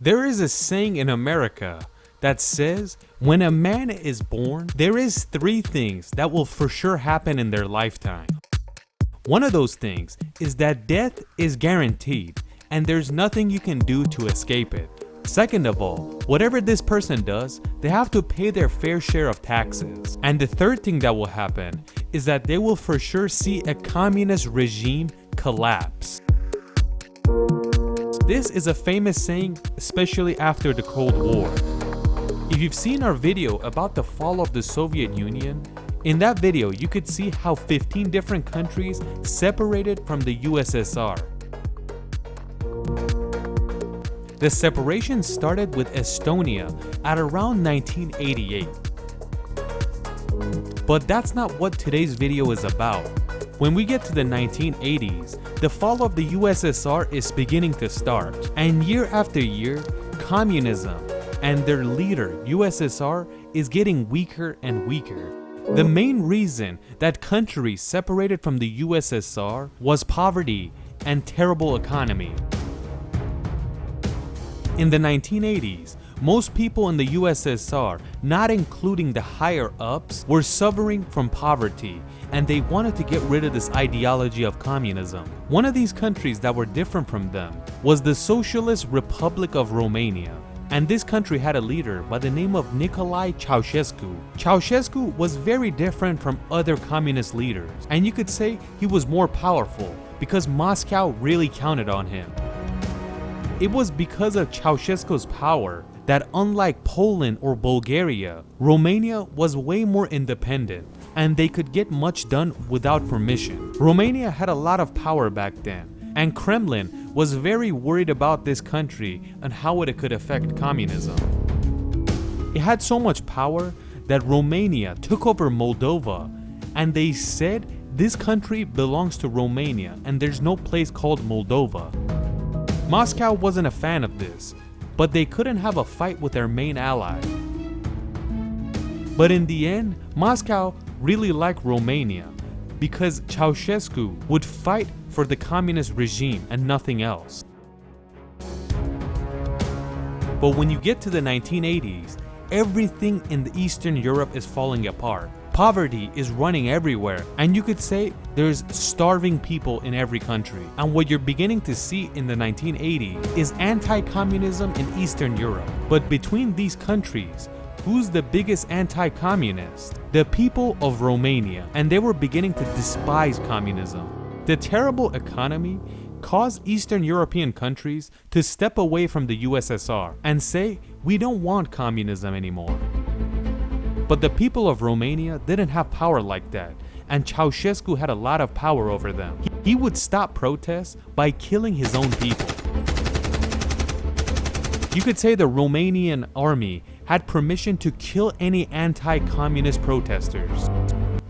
There is a saying in America that says, when a man is born, there is 3 things that will for sure happen in their lifetime. One of those things is that death is guaranteed, and there's nothing you can do to escape it. Second of all, whatever this person does, they have to pay their fair share of taxes. And the third thing that will happen is that they will for sure see a communist regime collapse. This is a famous saying, especially after the Cold War. If you've seen our video about the fall of the Soviet Union, in that video you could see how 15 different countries separated from the USSR. The separation started with Estonia at around 1988. But that's not what today's video is about. When we get to the 1980s, the fall of the USSR is beginning to start, and year after year, communism and their leader, USSR, is getting weaker and weaker. The main reason that countries separated from the USSR was poverty and terrible economy. In the 1980s, most people in the USSR, not including the higher ups, were suffering from poverty, and they wanted to get rid of this ideology of communism. One of these countries that were different from them was the Socialist Republic of Romania. And this country had a leader by the name of Nicolae Ceaușescu. Ceaușescu was very different from other communist leaders, and you could say he was more powerful because Moscow really counted on him. It was because of Ceaușescu's power that, unlike Poland or Bulgaria, Romania was way more independent, and they could get much done without permission. Romania had a lot of power back then, and Kremlin was very worried about this country and how it could affect communism. It had so much power that Romania took over Moldova, and they said this country belongs to Romania and there's no place called Moldova. Moscow wasn't a fan of this, but they couldn't have a fight with their main ally. But in the end, Moscow really liked Romania because Ceaușescu would fight for the communist regime and nothing else. But when you get to the 1980s, everything in the Eastern Europe is falling apart. Poverty is running everywhere, and you could say there's starving people in every country. And what you're beginning to see in the 1980s is anti-communism in Eastern Europe. But between these countries, who's the biggest anti-communist? The people of Romania, and they were beginning to despise communism. The terrible economy caused Eastern European countries to step away from the USSR and say, we don't want communism anymore. But the people of Romania didn't have power like that, and Ceaușescu had a lot of power over them. He would stop protests by killing his own people. You could say the Romanian army had permission to kill any anti-communist protesters.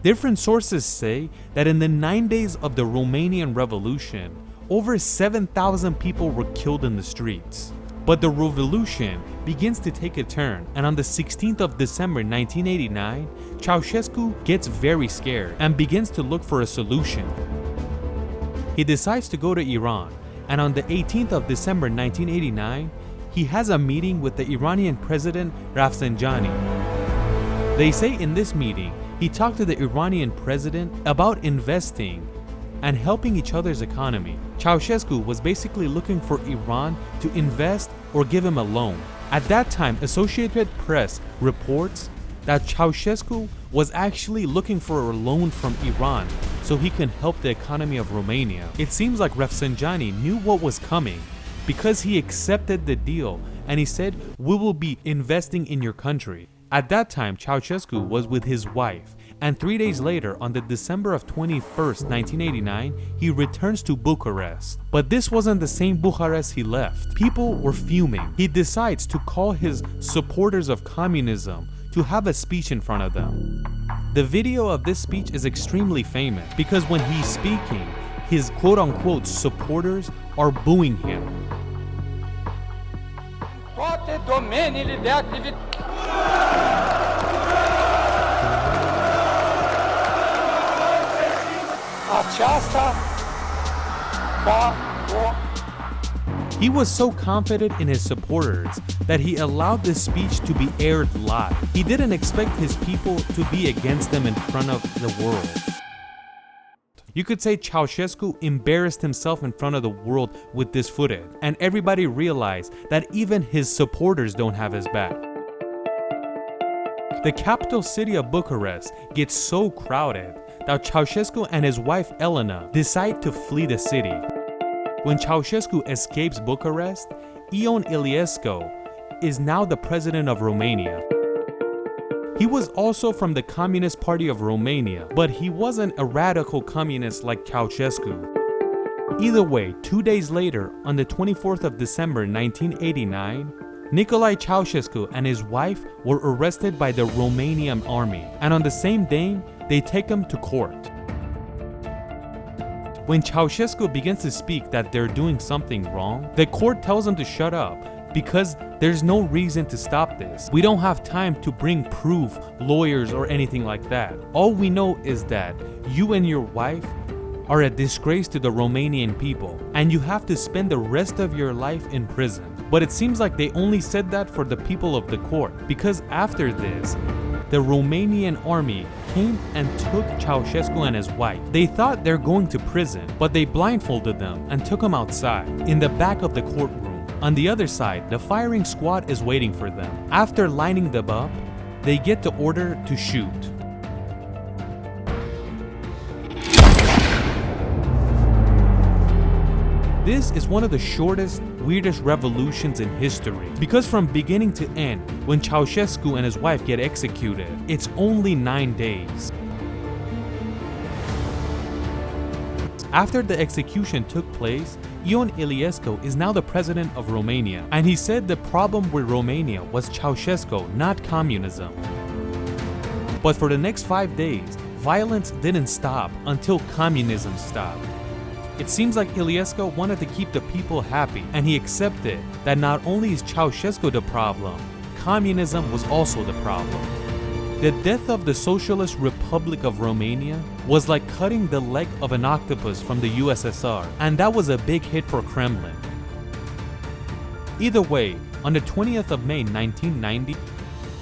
Different sources say that in the 9 days of the Romanian Revolution, over 7,000 people were killed in the streets. But the revolution begins to take a turn, and on the 16th of December 1989, Ceaușescu gets very scared and begins to look for a solution. He decides to go to Iran, and on the 18th of December 1989, he has a meeting with the Iranian president Rafsanjani. They say in this meeting, he talked to the Iranian president about investing and helping each other's economy. Ceaușescu was basically looking for Iran to invest or give him a loan. At that time, Associated Press reports that Ceaușescu was actually looking for a loan from Iran so he can help the economy of Romania. It seems like Rafsanjani knew what was coming because he accepted the deal and he said, we will be investing in your country. At that time, Ceaușescu was with his wife, and 3 days later, on the December of 21st, 1989, he returns to Bucharest. But this wasn't the same Bucharest he left. People were fuming. He decides to call his supporters of communism to have a speech in front of them. The video of this speech is extremely famous because when he's speaking, his quote-unquote supporters are booing him. Toate domeniile de activitate. Aceasta va o He was so confident in his supporters that he allowed this speech to be aired live. He didn't expect his people to be against him in front of the world. You could say Ceaușescu embarrassed himself in front of the world with this footage, and everybody realized that even his supporters don't have his back. The capital city of Bucharest gets so crowded that Ceaușescu and his wife Elena decide to flee the city. When Ceaușescu escapes Bucharest, Ion Iliescu is now the president of Romania. He was also from the Communist Party of Romania, but he wasn't a radical communist like Ceaușescu. Either way, 2 days later, on the 24th of December 1989, Nicolae Ceaușescu and his wife were arrested by the Romanian army, and on the same day, they take him to court. When Ceaușescu begins to speak that they're doing something wrong, the court tells him to shut up because there's no reason to stop this. We don't have time to bring proof, lawyers, or anything like that. All we know is that you and your wife are a disgrace to the Romanian people, and you have to spend the rest of your life in prison. But it seems like they only said that for the people of the court, because after this, the Romanian army came and took Ceaușescu and his wife. They thought they're going to prison, but they blindfolded them and took them outside, in the back of the courtroom. On the other side, the firing squad is waiting for them. After lining them up, they get the order to shoot. This is one of the shortest, weirdest revolutions in history, because from beginning to end, when Ceaușescu and his wife get executed, it's only 9 days. After the execution took place, Ion Iliescu is now the president of Romania, and he said the problem with Romania was Ceaușescu, not communism. But for the next 5 days, violence didn't stop until communism stopped. It seems like Iliescu wanted to keep the people happy, and he accepted that not only is Ceaușescu the problem, communism was also the problem. The death of the Socialist Republic of Romania was like cutting the leg of an octopus from the USSR, and that was a big hit for Kremlin. Either way, on the 20th of May 1990,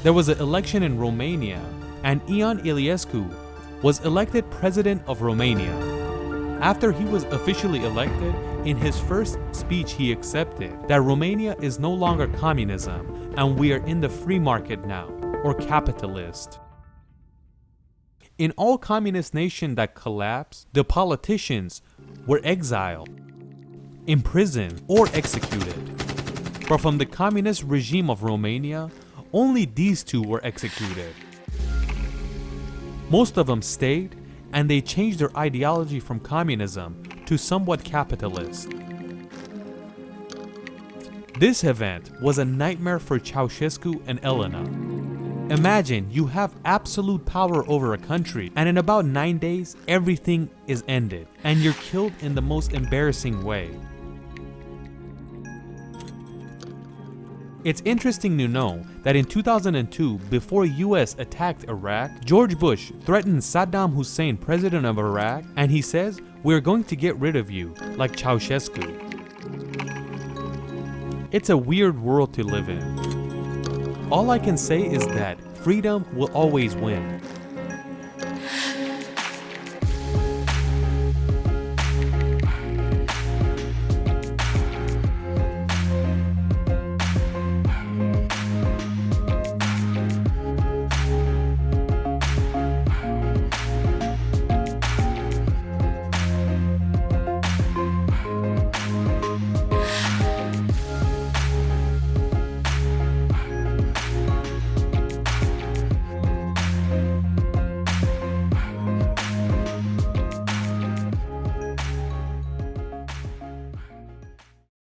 there was an election in Romania, and Ion Iliescu was elected president of Romania. After he was officially elected, in his first speech he accepted that Romania is no longer communism and we are in the free market now, or capitalist. In all communist nations that collapsed, the politicians were exiled, imprisoned, or executed. But from the communist regime of Romania, only these two were executed. Most of them stayed, and they changed their ideology from communism to somewhat capitalist. This event was a nightmare for Ceaușescu and Elena. Imagine you have absolute power over a country, and in about 9 days, everything is ended, and you're killed in the most embarrassing way. It's interesting to know that in 2002, before US attacked Iraq, George Bush threatened Saddam Hussein, president of Iraq, and he says, "We're going to get rid of you, like Ceaușescu." It's a weird world to live in. All I can say is that freedom will always win.